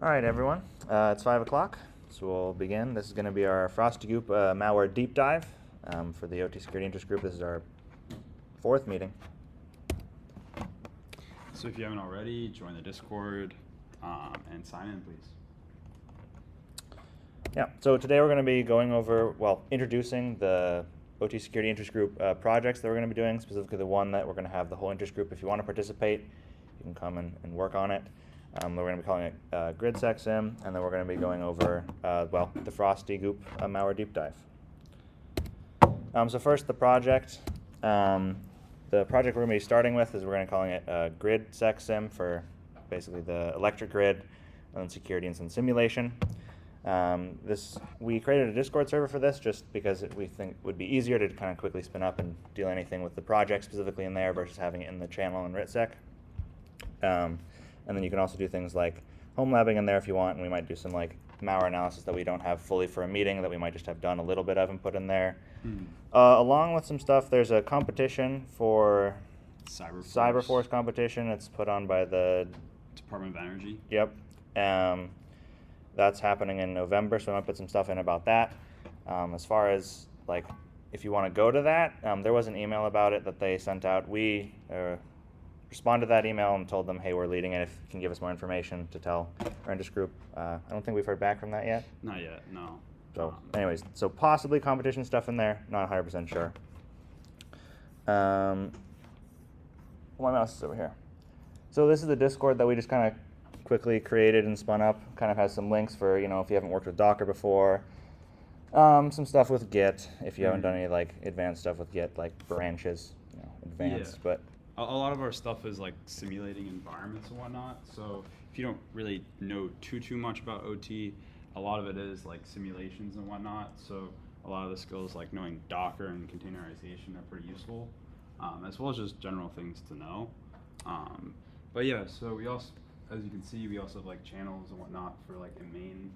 All right, everyone. It's 5 o'clock, so we'll begin. This is going to be our Frosty Goop malware deep dive for the OT Security Interest Group. This is our fourth meeting. So if you haven't already, join the Discord and sign in, please. Yeah, so today we're going to be going over, introducing the OT Security Interest Group projects that we're going to be doing, specifically the one that we're going to have the whole interest group. If you want to participate, you can come and work on it. We're going to be calling it GridSecSim, and then we're going to be going over, the Frosty Goop malware deep dive. So first, the project. The project we're going to be starting with is we're going to be calling it GridSecSim for basically the electric grid and security and some simulation. We created a Discord server for this just because we think it would be easier to kind of quickly spin up and deal anything with the project specifically in there versus having it in the channel in GridSec. And then you can also do things like home labbing in there if you want, and we might do some like malware analysis that we don't have fully for a meeting that we might just have done a little bit of and put in there. Along with some stuff, there's a competition for Cyberforce competition. It's put on by the Department of Energy. Yep. That's happening in November, so I'm gonna put some stuff in about that. As far as like, if you want to go to that, there was an email about it that they sent out. We responded to that email and told them, hey, we're leading it. If you can give us more information to tell our interest group. I don't think we've heard back from that yet. Not yet, no. So, anyways, so possibly competition stuff in there. Not 100% sure. My mouse is over here. So this is the Discord that we just kind of quickly created and spun up. Kind of has some links for, if you haven't worked with Docker before. Some stuff with Git, if you haven't done any like advanced stuff with Git, like branches, advanced. Yeah. But a lot of our stuff is like simulating environments and whatnot. So if you don't really know too much about OT, a lot of it is like simulations and whatnot. So a lot of the skills like knowing Docker and containerization are pretty useful, as well as just general things to know. But yeah, so we also, as you can see, we also have like channels and whatnot for like a main.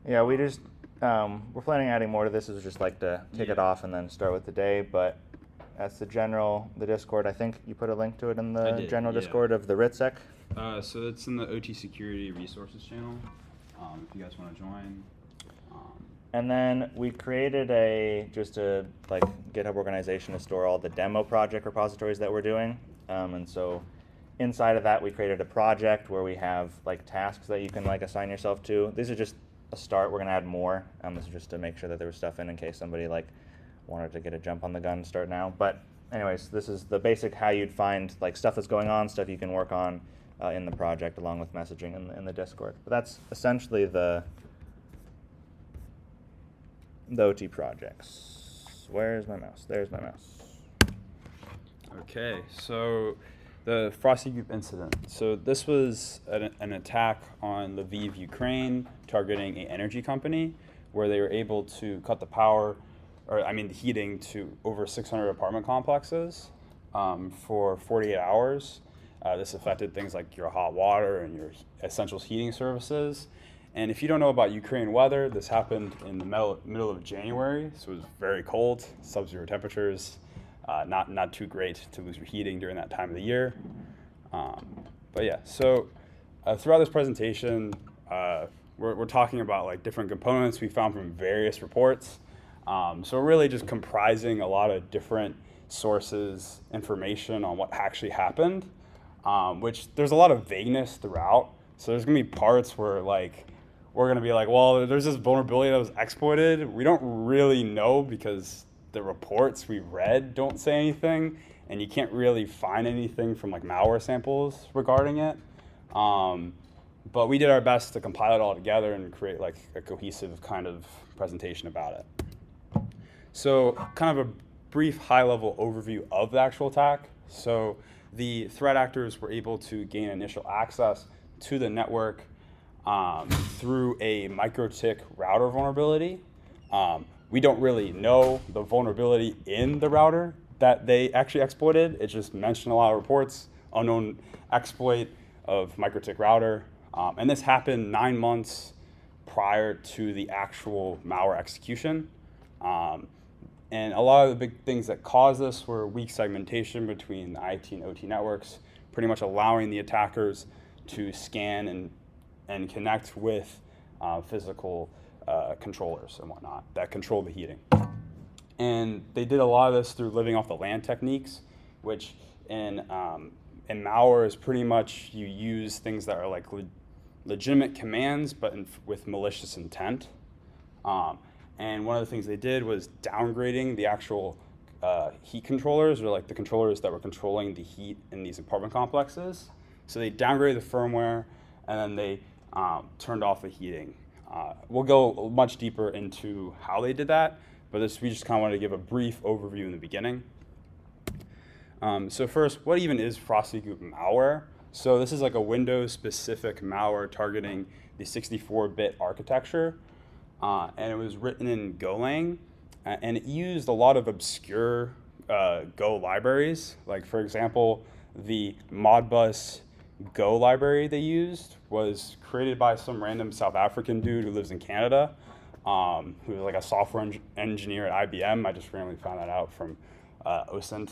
yeah, we just we're planning on adding more to this. It was just like to kick it off and then start with the day, but that's the Discord. I think you put a link to it in the general Discord of the RITSEC. So it's in the OT Security Resources channel, if you guys want to join. And then we created just a like GitHub organization to store all the demo project repositories that we're doing. And so inside of that, we created a project where we have like tasks that you can like assign yourself to. These are just a start. We're going to add more. This is just to make sure that there was stuff in case somebody like wanted to get a jump on the gun and start now. But anyways, this is the basic how you'd find like stuff that's going on, stuff you can work on in the project along with messaging in the Discord. But that's essentially the OT projects. Where's my mouse? There's my mouse. Okay, so the Frosty Goop incident. So this was an attack on Lviv, Ukraine, targeting an energy company where they were able to cut the power, the heating to over 600 apartment complexes for 48 hours. This affected things like your hot water and your essentials heating services. And if you don't know about Ukraine weather, this happened in the middle of January, so it was very cold, sub-zero temperatures, not too great to lose your heating during that time of the year. But yeah, so throughout this presentation, we're talking about like different components we found from various reports. So we're really just comprising a lot of different sources, information on what actually happened, which there's a lot of vagueness throughout. So there's gonna be parts where like, we're gonna be like, well, there's this vulnerability that was exploited. We don't really know because the reports we read don't say anything, and you can't really find anything from like malware samples regarding it. But we did our best to compile it all together and create like a cohesive kind of presentation about it. So kind of a brief high-level overview of the actual attack. So the threat actors were able to gain initial access to the network through a microtick router vulnerability. We don't really know the vulnerability in the router that they actually exploited. It's just mentioned in a lot of reports, unknown exploit of microtick router. And this happened 9 months prior to the actual malware execution. And a lot of the big things that caused this were weak segmentation between the IT and OT networks, pretty much allowing the attackers to scan and connect with physical controllers and whatnot that control the heating. And they did a lot of this through living off the land techniques, which in malware is pretty much you use things that are like legitimate commands, but with malicious intent. And one of the things they did was downgrading the actual heat controllers, or like the controllers that were controlling the heat in these apartment complexes. So they downgraded the firmware, and then they turned off the heating. We'll go much deeper into how they did that, but we just kind of wanted to give a brief overview in the beginning. So first, what even is FrostyGoop malware? So this is like a Windows-specific malware targeting the 64-bit architecture, and it was written in Golang, and it used a lot of obscure Go libraries. Like, for example, the Modbus Go library they used was created by some random South African dude who lives in Canada, who was like a software engineer at IBM. I just randomly found that out from OSINT.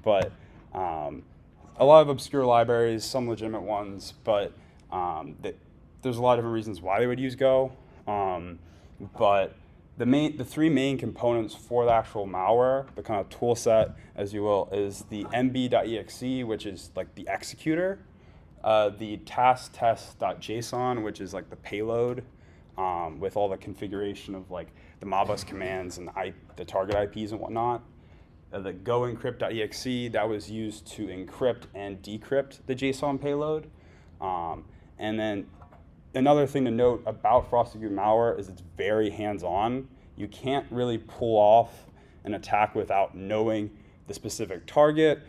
But a lot of obscure libraries, some legitimate ones, but there's a lot of different reasons why they would use Go. But the three main components for the actual malware, the kind of tool set, as you will, is the mb.exe, which is like the executor, the tasktest.json, which is like the payload, with all the configuration of like the Modbus commands and the target IPs and whatnot. The goencrypt.exe, that was used to encrypt and decrypt the JSON payload. And then another thing to note about FrostyGoop malware is it's very hands-on. You can't really pull off an attack without knowing the specific target,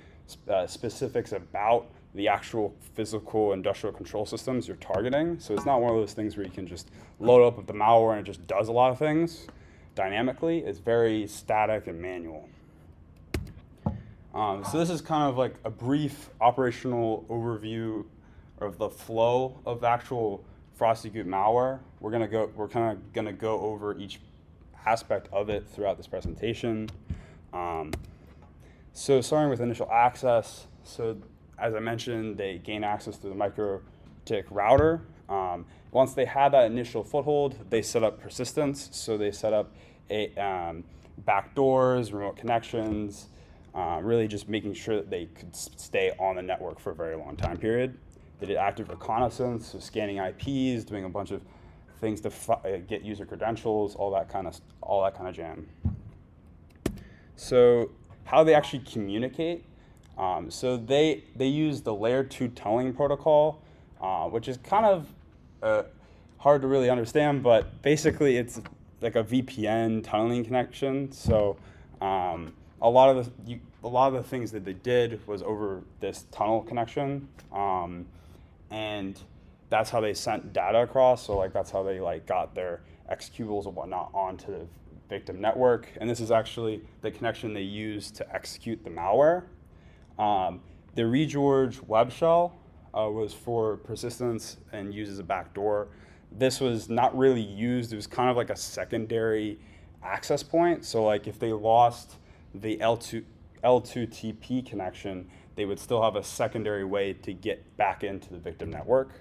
specifics about the actual physical industrial control systems you're targeting. So it's not one of those things where you can just load up with the malware and it just does a lot of things dynamically. It's very static and manual. So this is kind of like a brief operational overview of the flow of the actual FrostyGoop malware. We're kind of gonna go over each aspect of it throughout this presentation. So starting with initial access. So as I mentioned, they gain access to the MikroTik router. Once they had that initial foothold, they set up persistence. So they set up backdoors, remote connections, really just making sure that they could stay on the network for a very long time period. They did active reconnaissance, so scanning IPs, doing a bunch of things to get user credentials, all that kind of jam. So how they actually communicate? So they use the layer 2 tunneling protocol, which is kind of hard to really understand, but basically it's like a VPN tunneling connection. So a lot of the things that they did was over this tunnel connection, and that's how they sent data across. So like that's how they like got their executables and whatnot onto the victim network. And this is actually the connection they used to execute the malware. The regeorge web shell was for persistence and uses a backdoor. This was not really used. It was kind of like a secondary access point. So like if they lost the L2TP connection, they would still have a secondary way to get back into the victim network.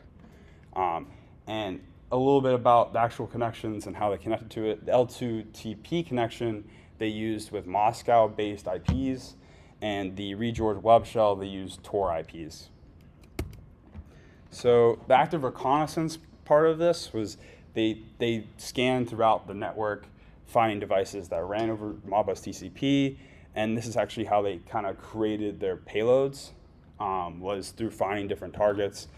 And a little bit about the actual connections and how they connected to it. The L2TP connection they used with Moscow-based IPs, and the regeorge web shell they used Tor IPs. So the active reconnaissance part of this was they scanned throughout the network, finding devices that ran over Modbus TCP, and this is actually how they kind of created their payloads, was through finding different targets,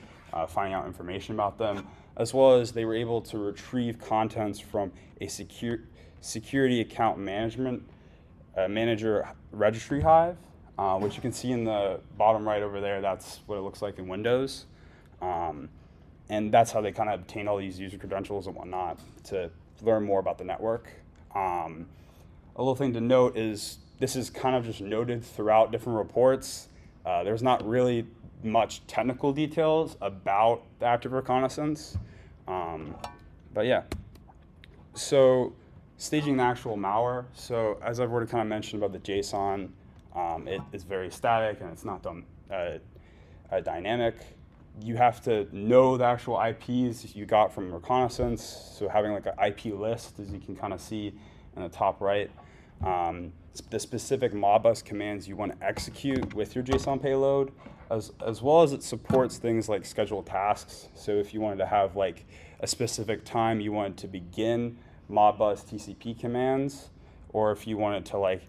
finding out information about them, as well as they were able to retrieve contents from a security account manager registry hive, which you can see in the bottom right over there. That's what it looks like in Windows. And that's how they kind of obtain all these user credentials and whatnot to learn more about the network. A little thing to note is this is kind of just noted throughout different reports. There's not really much technical details about the active reconnaissance. But yeah, so staging the actual malware. So as I've already kind of mentioned about the JSON, it is very static and it's not done dynamic. you have to know the actual IPs you got from reconnaissance. So having like an IP list, as you can kind of see in the top right. The specific Modbus commands you want to execute with your JSON payload, as well as it supports things like scheduled tasks. So if you wanted to have like a specific time you wanted to begin Modbus TCP commands, or if you wanted to like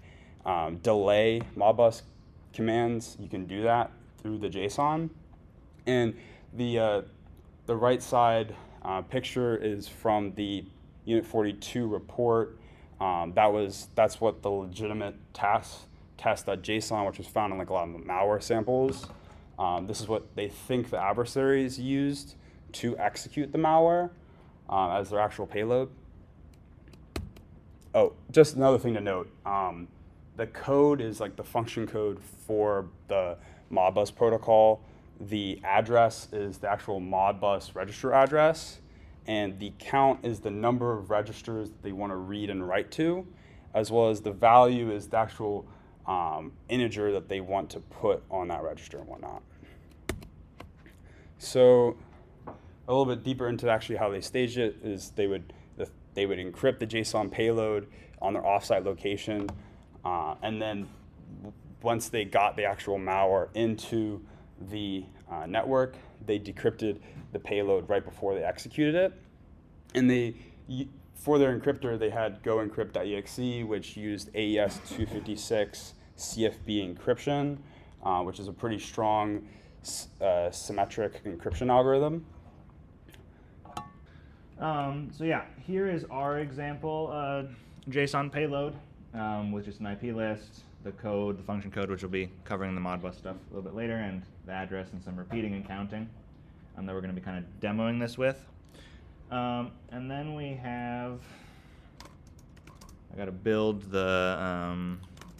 delay Modbus commands, you can do that through the JSON. And the right side picture is from the Unit 42 report. That's what the legitimate test.json, which was found in like a lot of the malware samples. This is what they think the adversaries used to execute the malware as their actual payload. Oh, just another thing to note. The code is like the function code for the Modbus protocol. The address is the actual Modbus register address, and the count is the number of registers that they want to read and write to, as well as the value is the actual integer that they want to put on that register and whatnot. So a little bit deeper into actually how they staged it is they would encrypt the JSON payload on their offsite location, and then once they got the actual malware into the network, they decrypted the payload right before they executed it. And for their encryptor, they had goencrypt.exe, which used AES-256 CFB encryption, which is a pretty strong symmetric encryption algorithm. So yeah, here is our example JSON payload with just an IP list, the code, the function code, which will be covering the Modbus stuff a little bit later, and the address and some repeating and counting that we're going to be kind of demoing this with. And then we have, I got to build the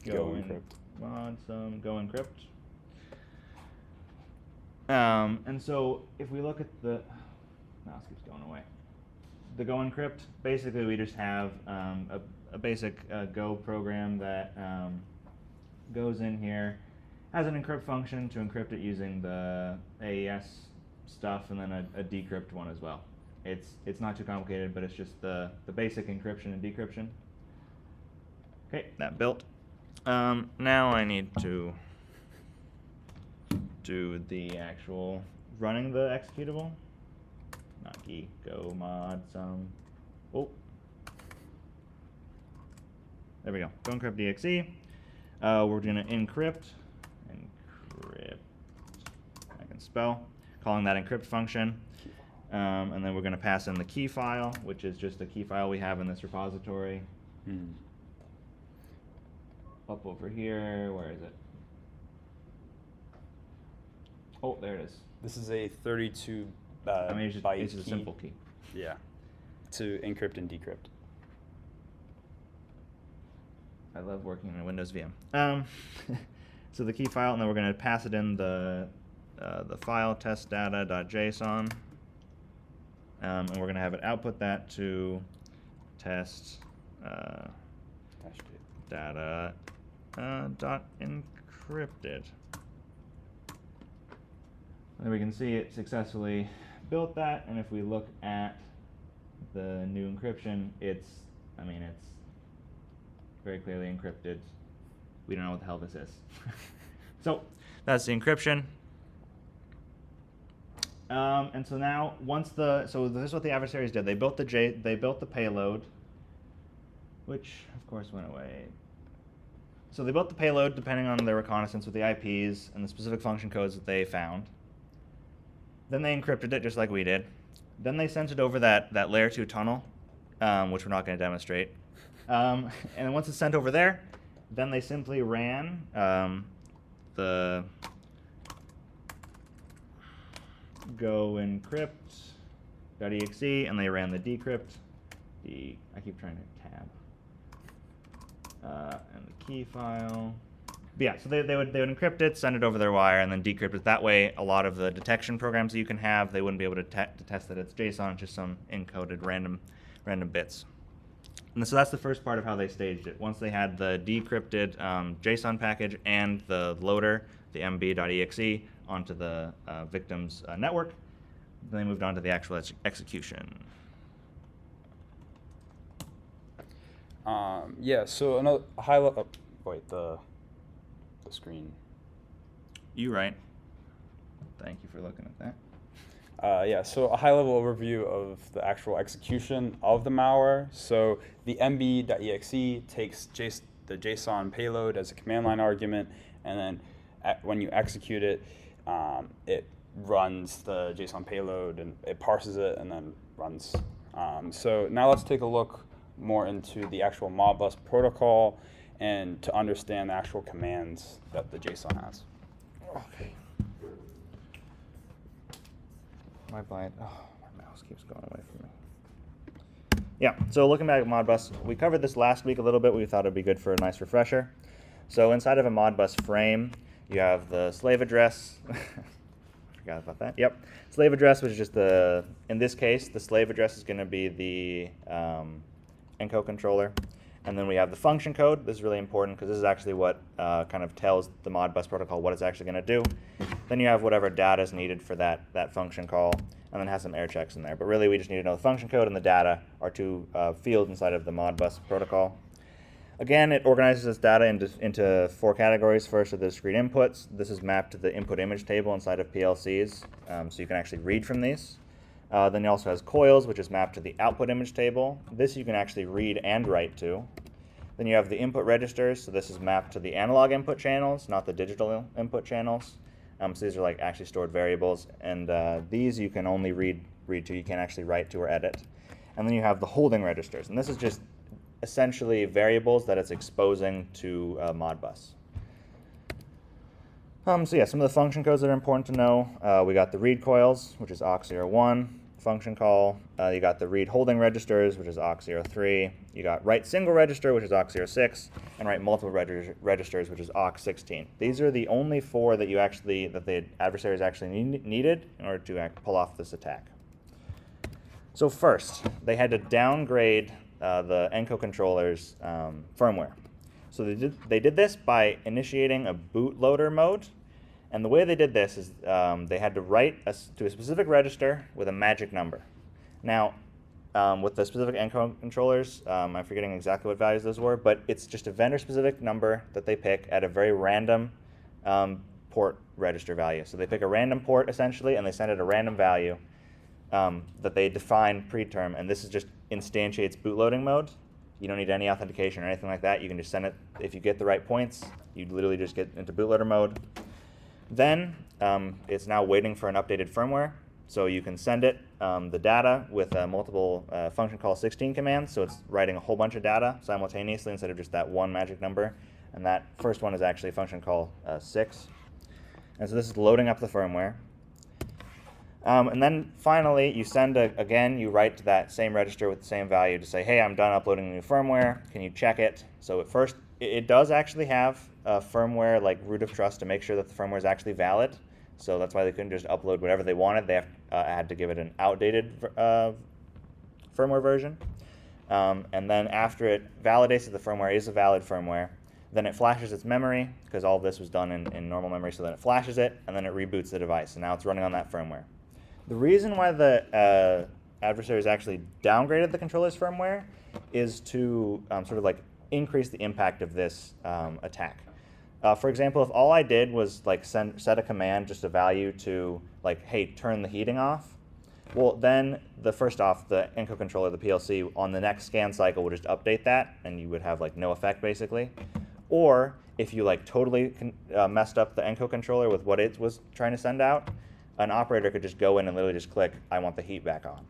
Go encrypt. Go encrypt. And so if we look at the mouse keeps going away. The Go encrypt, basically we just have a basic Go program that goes in here, has an encrypt function to encrypt it using the AES stuff, and then a decrypt one as well. It's not too complicated, but it's just the basic encryption and decryption. Okay, that built. Now I need to do the actual running the executable. Not key, go mod some. Oh. There we go. Go encrypt DXE. We're going to encrypt. I can spell. Calling that encrypt function. And then we're going to pass in the key file, which is just a key file we have in this repository. Up over here. Where is it? Oh, there it is. This is a 32 I mean, it's byte just a simple key. Yeah, to encrypt and decrypt. I love working in a Windows VM. So the key file, and then we're going to pass it in the file testdata.json, and we're going to have it output that to test data dot encrypted. And we can see it successfully built that, and if we look at the new encryption, it's very clearly encrypted. We don't know what the hell this is. So that's the encryption. And so now so this is what the adversaries did. They built the payload, which of course went away. So they built the payload depending on their reconnaissance with the IPs and the specific function codes that they found. Then they encrypted it just like we did. Then they sent it over that layer 2 tunnel, which we're not going to demonstrate. And then once it's sent over there, then they simply ran the go encrypt.exe, and they ran the decrypt. I keep trying to tab. And the key file. But yeah, so they would encrypt it, send it over their wire, and then decrypt it. That way, a lot of the detection programs that you can have, they wouldn't be able to test that it's JSON, it's just some encoded random bits. And so that's the first part of how they staged it. Once they had the decrypted JSON package and the loader, the mb.exe, onto the victim's network. Then they moved on to the actual execution. Yeah, so another high level, wait, the screen. You right. Thank you for looking at that. Yeah, so a high-level overview of the actual execution of the malware. So the mb.exe takes the JSON payload as a command line argument, and then when you execute it, it runs the JSON payload, and it parses it, and then runs. So now let's take a look more into the actual Modbus protocol and to understand the actual commands that the JSON has. Okay. My mouse keeps going away from me. Yeah, so looking back at Modbus, we covered this last week a little bit. We thought it'd be good for a nice refresher. So inside of a Modbus frame, you have the slave address. Forgot about that. Yep. Slave address, which is just in this case, the slave address is going to be the encode controller. And then we have the function code. This is really important because this is actually what kind of tells the Modbus protocol what it's actually going to do. Then you have whatever data is needed for that function call, and then it has some error checks in there. But really, we just need to know the function code and the data are two fields inside of the Modbus protocol. Again, it organizes this data into 4 categories. First are the discrete inputs. This is mapped to the input image table inside of PLCs, so you can actually read from these. Then it also has coils, which is mapped to the output image table. This you can actually read and write to. Then you have the input registers, so this is mapped to the analog input channels, not the digital input channels. So these are like actually stored variables, and these you can only read to. You can't actually write to or edit. And then you have the holding registers, and this is just essentially variables that it's exposing to Modbus. So yeah, some of the function codes that are important to know. We got the read coils, which is aux01 function call. You got the read holding registers, which is aux03. You got write single register, which is aux06, and write multiple registers, which is aux16. These are the only 4 that the adversaries actually needed in order to pull off this attack. So first, they had to downgrade the encode controller's firmware. So they did this by initiating a bootloader mode. And the way they did this is they had to write to a specific register with a magic number. Now, with the specific encode controllers, I'm forgetting exactly what values those were, but it's just a vendor-specific number that they pick at a very random port register value. So they pick a random port, essentially, and they send it a random value that they define preterm, and this is just instantiates bootloading mode. You don't need any authentication or anything like that. You can just send it. If you get the right points, you literally just get into bootloader mode. Then it's now waiting for an updated firmware. So you can send it the data with multiple function call 16 commands. So it's writing a whole bunch of data simultaneously instead of just that one magic number. And that first one is actually function call 6. And so this is loading up the firmware. And then finally, you send again, you write to that same register with the same value to say, hey, I'm done uploading the new firmware. Can you check it? So at first, it does actually have firmware like root of trust to make sure that the firmware is actually valid. So that's why they couldn't just upload whatever they wanted. They had to give it an outdated firmware version. And then after it validates that the firmware is a valid firmware, then it flashes its memory, because all of this was done in normal memory. So then it flashes it, and then it reboots the device. And now it's running on that firmware. The reason why the adversaries actually downgraded the controller's firmware is to sort of like increase the impact of this attack. For example, if all I did was like set a command, just a value to like, hey, turn the heating off, well, then first off, the encode controller, the PLC, on the next scan cycle would just update that, and you would have like no effect basically. Or if you like totally messed up the encode controller with what it was trying to send out, an operator could just go in and literally just click, I want the heat back on.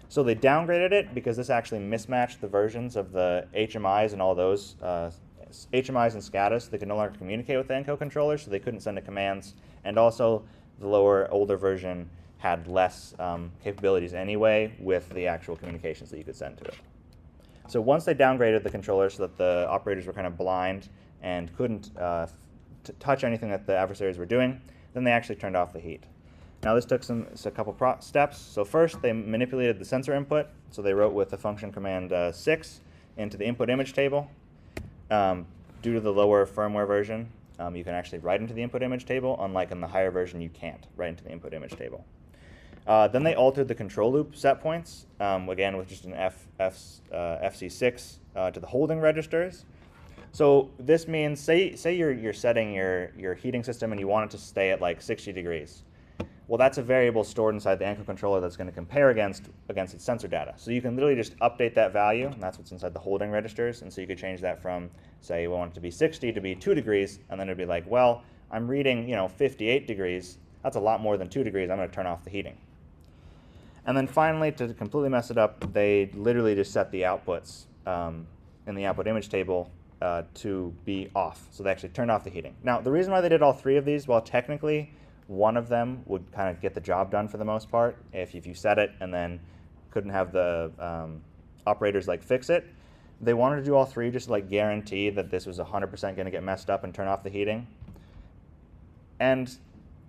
So they downgraded it because this actually mismatched the versions of the HMIs and all those HMIs and SCADAs. They could no longer communicate with the encode controller, so they couldn't send it commands. And also, the older version had less capabilities anyway with the actual communications that you could send to it. So once they downgraded the controller so that the operators were kind of blind and couldn't touch anything that the adversaries were doing, then they actually turned off the heat. Now this took a couple steps. So first they manipulated the sensor input. So they wrote with the function command 6 into the input image table. Due to the lower firmware version, you can actually write into the input image table, unlike in the higher version you can't write into the input image table. Then they altered the control loop set points, again with just an FC6 to the holding registers. So this means, say you're setting your heating system and you want it to stay at like 60 degrees. Well, that's a variable stored inside the Enco controller that's going to compare against its sensor data. So you can literally just update that value, and that's what's inside the holding registers. And so you could change that from, say, we want it to be 60 to be 2 degrees, and then it'd be like, well, I'm reading 58 degrees. That's a lot more than 2 degrees. I'm going to turn off the heating. And then finally, to completely mess it up, they literally just set the outputs in the output image table to be off. So they actually turned off the heating. Now, the reason why they did all three of these, well, technically, one of them would kind of get the job done for the most part if you set it and then couldn't have the operators like fix it. They wanted to do all three just to like guarantee that this was 100% going to get messed up and turn off the heating. And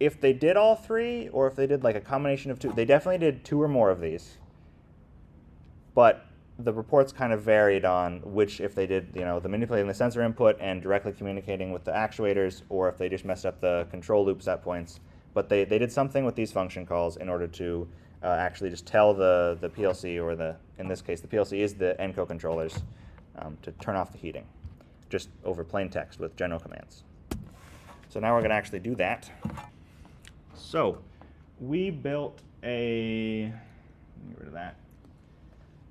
if they did all three, or if they did like a combination of two, they definitely did 2 or more of these. But the reports kind of varied on which, if they did, the manipulating the sensor input and directly communicating with the actuators, or if they just messed up the control loop set points. But they did something with these function calls in order to actually just tell the PLC, or in this case, the PLC is the Enco controllers, to turn off the heating, just over plain text with general commands. So now we're going to actually do that. So we built a, let me get rid of that.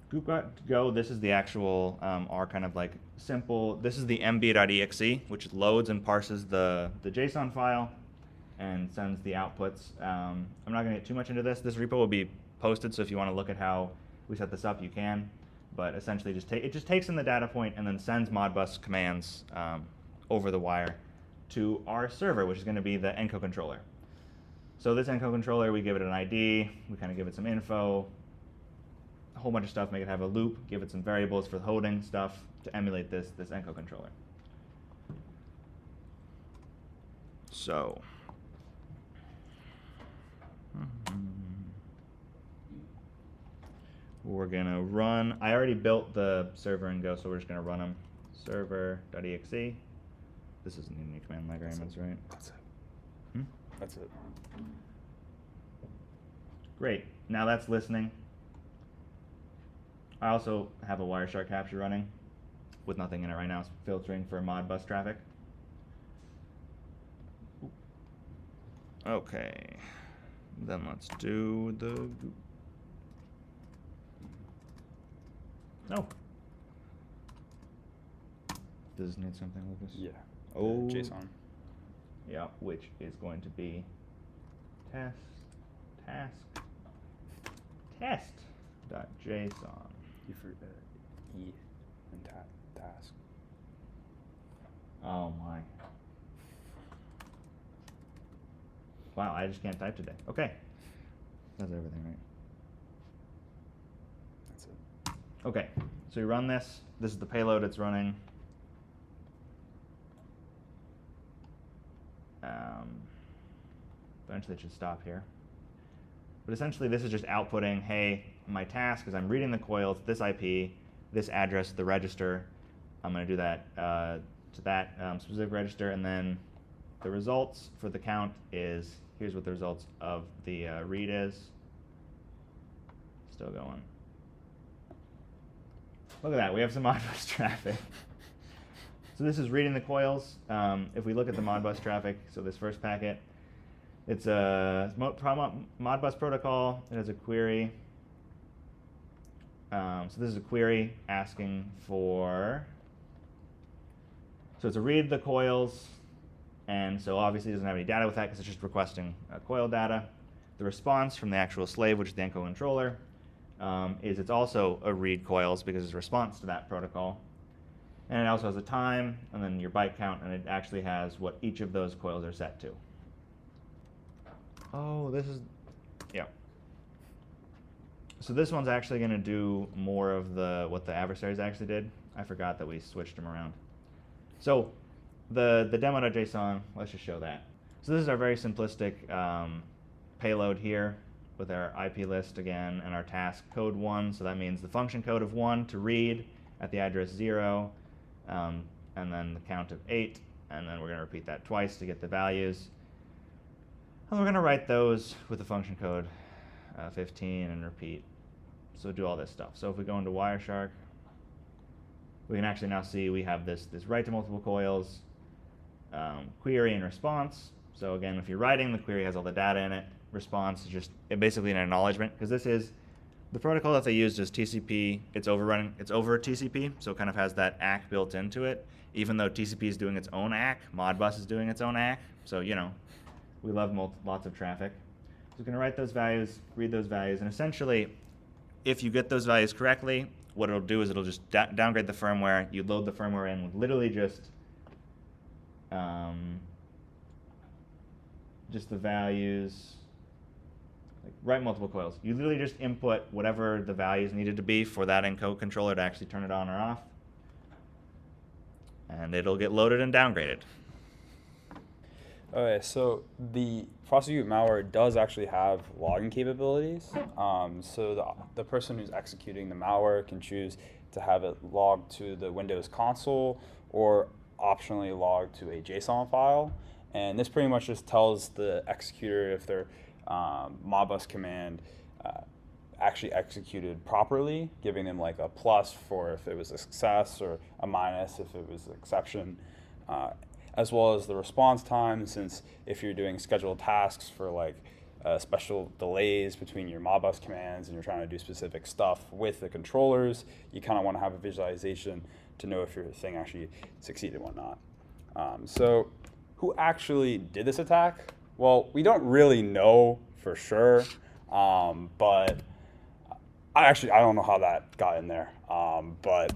Goop.go, this is the actual, our kind of like simple, this is the mb.exe, which loads and parses the JSON file and sends the outputs. I'm not going to get too much into this. This repo will be posted, so if you want to look at how we set this up, you can. But essentially, it just takes in the data point and then sends Modbus commands over the wire to our server, which is going to be the Enco controller. So this Enco controller, we give it an ID, we kind of give it some info, a whole bunch of stuff, make it have a loop, give it some variables for the holding stuff to emulate this Enco controller. So we're going to run, I already built the server in Go, so we're just going to run them. Server.exe. This isn't even any command line variables, right? That's it. Hmm? That's it. Great. Now that's listening. I also have a Wireshark capture running with nothing in it right now. It's filtering for Modbus traffic. Okay. Then let's do the... No. Does this need something like this? Yeah. Oh. JSON. Yeah, which is going to be test test.json. You for E and task. Oh my. Wow, I just can't type today. Okay. That's everything, right? That's it. Okay, so you run this. This is the payload it's running. Eventually it should stop here. But essentially this is just outputting, hey, my task is I'm reading the coils, this IP, this address, the register. I'm going to do that to that specific register, and then the results for the count is, here's what the results of the read is. Still going. Look at that, we have some Modbus traffic. So this is reading the coils. If we look at the Modbus traffic, so this first packet, it's a Modbus protocol. It has a query. So this is a query asking for, so it's a read the coils, and so obviously it doesn't have any data with that because it's just requesting coil data. The response from the actual slave, which is the Enco controller, is it's also a read coils because it's a response to that protocol. And it also has a time, and then your byte count, and it actually has what each of those coils are set to. Oh, this is, yeah. So this one's actually going to do more of what the adversaries actually did. I forgot that we switched them around. So the demo.json, let's just show that. So this is our very simplistic payload here with our IP list again and our task code 1. So that means the function code of 1 to read at the address 0, and then the count of 8 and then we're going to repeat that twice to get the values. And we're going to write those with the function code 15 and repeat. So do all this stuff. So if we go into Wireshark, we can actually now see we have this write to multiple coils, query and response. So again, if you're writing, the query has all the data in it. Response is just basically an acknowledgement, because this is the protocol that they used is TCP. It's over TCP, so it kind of has that ACK built into it. Even though TCP is doing its own ACK, Modbus is doing its own ACK. So we love lots of traffic. So we're going to write those values, read those values, and essentially, if you get those values correctly, what it'll do is it'll just downgrade the firmware. You load the firmware in with literally just the values. Like write multiple coils. You literally just input whatever the values needed to be for that encode controller to actually turn it on or off. And it'll get loaded and downgraded. Okay, so the FrostyGoop malware does actually have logging capabilities. So the person who's executing the malware can choose to have it logged to the Windows console or optionally logged to a JSON file. And this pretty much just tells the executor if their Modbus command actually executed properly, giving them like a plus for if it was a success or a minus if it was an exception, as well as the response time, since if you're doing scheduled tasks for like special delays between your Modbus commands and you're trying to do specific stuff with the controllers, you kind of want to have a visualization to know if your thing actually succeeded or not. So who actually did this attack? Well, we don't really know for sure, but I don't know how that got in there. But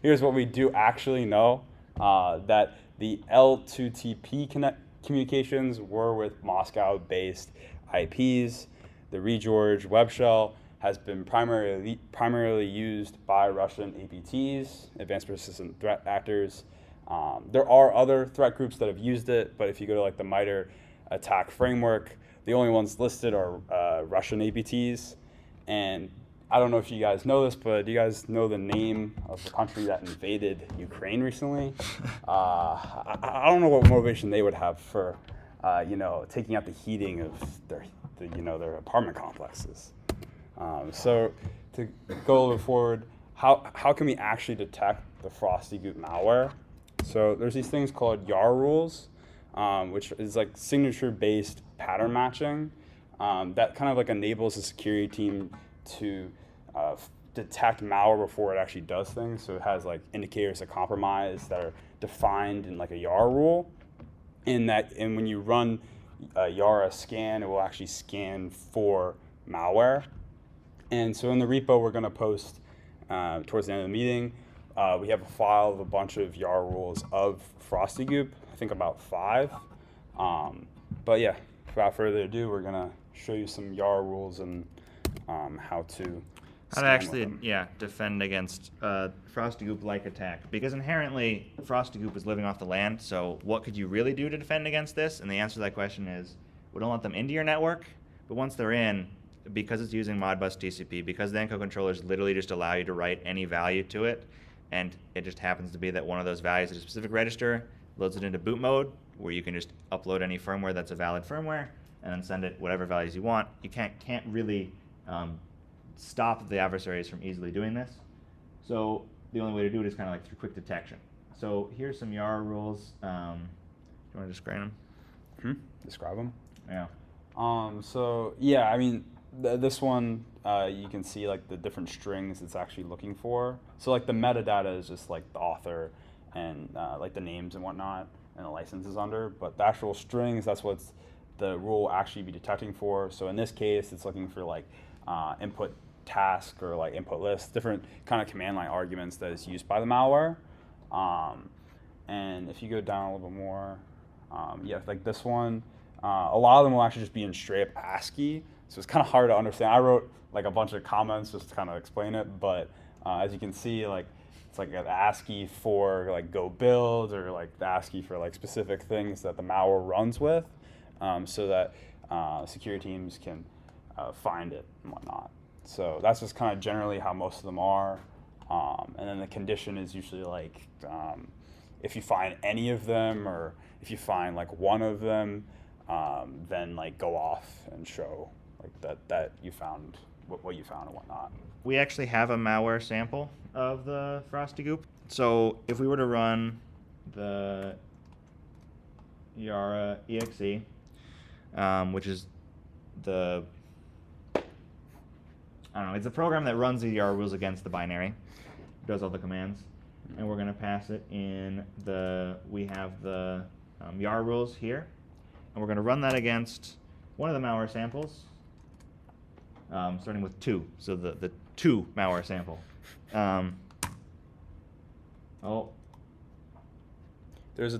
here's what we do actually know, that the L2TP communications were with Moscow-based IPs. The ReGeorge web shell has been primarily used by Russian APTs, Advanced Persistent Threat Actors. There are other threat groups that have used it, but if you go to like the MITRE attack framework, the only ones listed are Russian APTs. And I don't know if you guys know this, but do you guys know the name of the country that invaded Ukraine recently? I don't know what motivation they would have for, taking out the heating of their apartment complexes. So to go a little bit forward, how can we actually detect the FrostyGoop malware? So there's these things called Yara rules, which is like signature-based pattern matching that kind of like enables the security team to detect malware before it actually does things. So it has like indicators of compromise that are defined in like a Yara rule, and when you run a Yara scan, it will actually scan for malware. And so in the repo we're going to post towards the end of the meeting, we have a file of a bunch of Yara rules of FrostyGoop, I think about 5. But yeah, without further ado, we're going to show you some Yara rules and how to actually defend against FrostyGoop-like attack. Because inherently, FrostyGoop is living off the land, so what could you really do to defend against this? And the answer to that question is, we don't let them into your network, but once they're in, because it's using Modbus TCP, because the encode controllers literally just allow you to write any value to it, and it just happens to be that one of those values is a specific register, loads it into boot mode, where you can just upload any firmware that's a valid firmware, and then send it whatever values you want. You can't really stop the adversaries from easily doing this. So the only way to do it is kind of like through quick detection. So here's some Yara rules. Do you want to describe them? Describe them? Yeah. So yeah, I mean, this one, you can see like the different strings it's actually looking for. So like the metadata is just like the author and like the names and whatnot and the license is under, but the actual strings, that's what the rule will actually be detecting for. So in this case, it's looking for like input task or like input list, different kind of command line arguments that is used by the malware. And if you go down a little bit more, like this one, a lot of them will actually just be in straight up ASCII. So it's kind of hard to understand. I wrote like a bunch of comments just to kind of explain it, but as you can see, like it's like an ASCII for like go build, or like the ASCII for like specific things that the malware runs with, so that security teams can find it and whatnot. So that's just kind of generally how most of them are. And then the condition is usually like if you find any of them, or if you find like one of them, then like go off and show like that you found what you found and whatnot. We actually have a malware sample of the Frosty Goop. So if we were to run the Yara exe, which is the, I don't know, it's a program that runs the Yara rules against the binary, does all the commands, and we're going to pass it in we have the Yara rules here, and we're going to run that against one of the malware samples, starting with 2, so the 2 malware sample. There's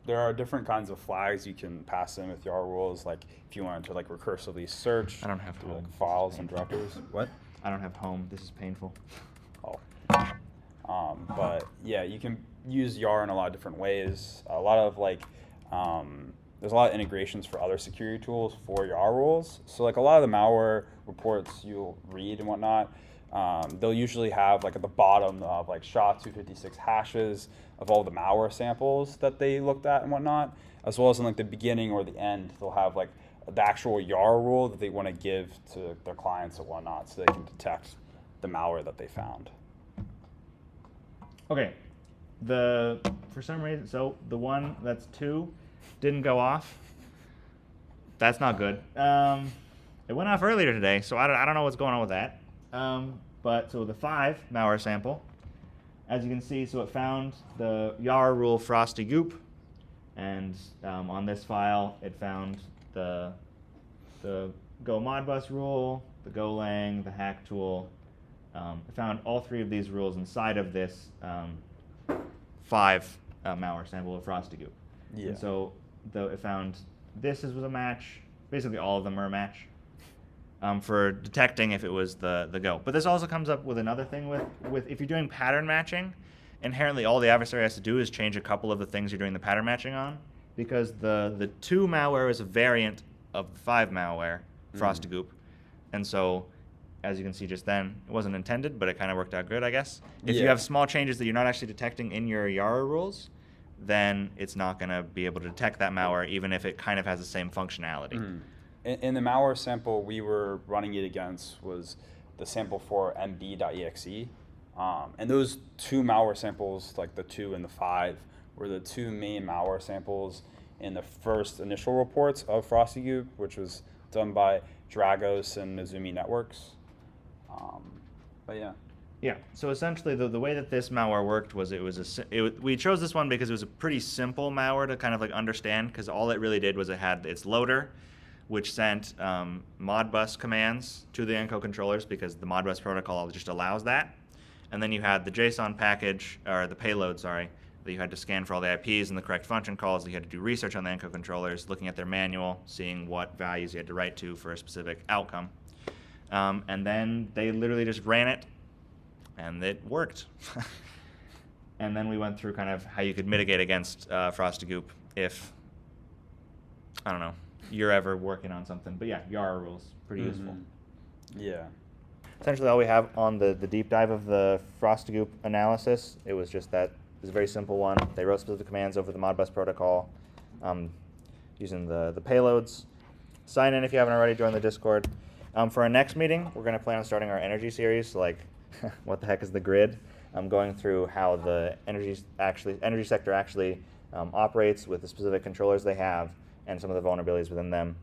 there are different kinds of flags you can pass in with Yara rules, like if you wanted to like recursively search. I don't have through, home. like files and directories. What? I don't have home. This is painful. Oh. But yeah, you can use Yara in a lot of different ways. A lot of like, there's a lot of integrations for other security tools for Yara rules. So like a lot of the malware reports you'll read and whatnot, they'll usually have like at the bottom of like SHA-256 hashes of all the malware samples that they looked at and whatnot, as well as in like the beginning or the end, they'll have like the actual Yara rule that they want to give to their clients and whatnot, so they can detect the malware that they found. Okay, for some reason, so the one that's 2 didn't go off. That's not good. It went off earlier today, so I don't know what's going on with that. But so the 5 malware sample, as you can see, so it found the Yara rule Frosty Goop, and on this file it found the Go Modbus rule, the Golang, the hack tool. It found all 3 of these rules inside of this 5 malware sample of Frosty Goop. Yeah. And so it found this was a match. Basically, all of them are a match for detecting if it was the Go. But this also comes up with another thing with if you're doing pattern matching, inherently all the adversary has to do is change a couple of the things you're doing the pattern matching on, because the 2 malware is a variant of the 5 malware, Frosty Goop. And so, as you can see just then, it wasn't intended, but it kind of worked out good, I guess. If you have small changes that you're not actually detecting in your Yara rules, then it's not going to be able to detect that malware, even if it kind of has the same functionality. In the malware sample we were running it against was the sample for mb.exe. And those 2 malware samples, like the 2 and the 5, were the 2 main malware samples in the first initial reports of FrostyGoop, which was done by Dragos and Mizumi Networks. But yeah. Yeah, so essentially the way that this malware worked was we chose this one because it was a pretty simple malware to kind of like understand, because all it really did was it had its loader, which sent Modbus commands to the encode controllers, because the Modbus protocol just allows that. And then you had the JSON package, or the payload, sorry, that you had to scan for all the IPs and the correct function calls. You had to do research on the encode controllers, looking at their manual, seeing what values you had to write to for a specific outcome. And then they literally just ran it, and it worked. And then we went through kind of how you could mitigate against FrostyGoop if, I don't know, you're ever working on something. But yeah, Yara rules, pretty useful. Yeah. Essentially all we have on the deep dive of the FrostyGoop analysis, it was just that. It was a very simple one. They wrote specific commands over the Modbus protocol using the payloads. Sign in if you haven't already, join the Discord. For our next meeting, we're going to plan on starting our energy series, so like what the heck is the grid? Going through how the energy sector actually operates with the specific controllers they have and some of the vulnerabilities within them.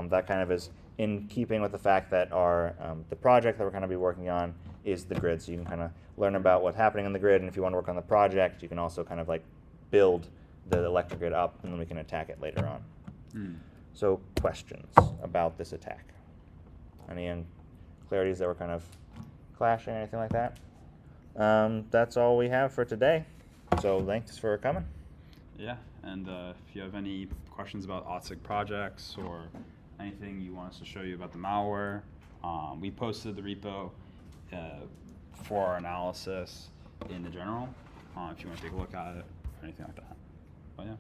That kind of is in keeping with the fact that the project that we're going to be working on is the grid, so you can kind of learn about what's happening in the grid, and if you want to work on the project, you can also kind of like build the electric grid up, and then we can attack it later on. So questions about this attack? Any clarities that were kind of clashing, anything like that? That's all we have for today. So thanks for coming. Yeah, and if you have any questions about OTSIG projects or anything you want us to show you about the malware, we posted the repo for our analysis in the journal if you want to take a look at it or anything like that. But yeah.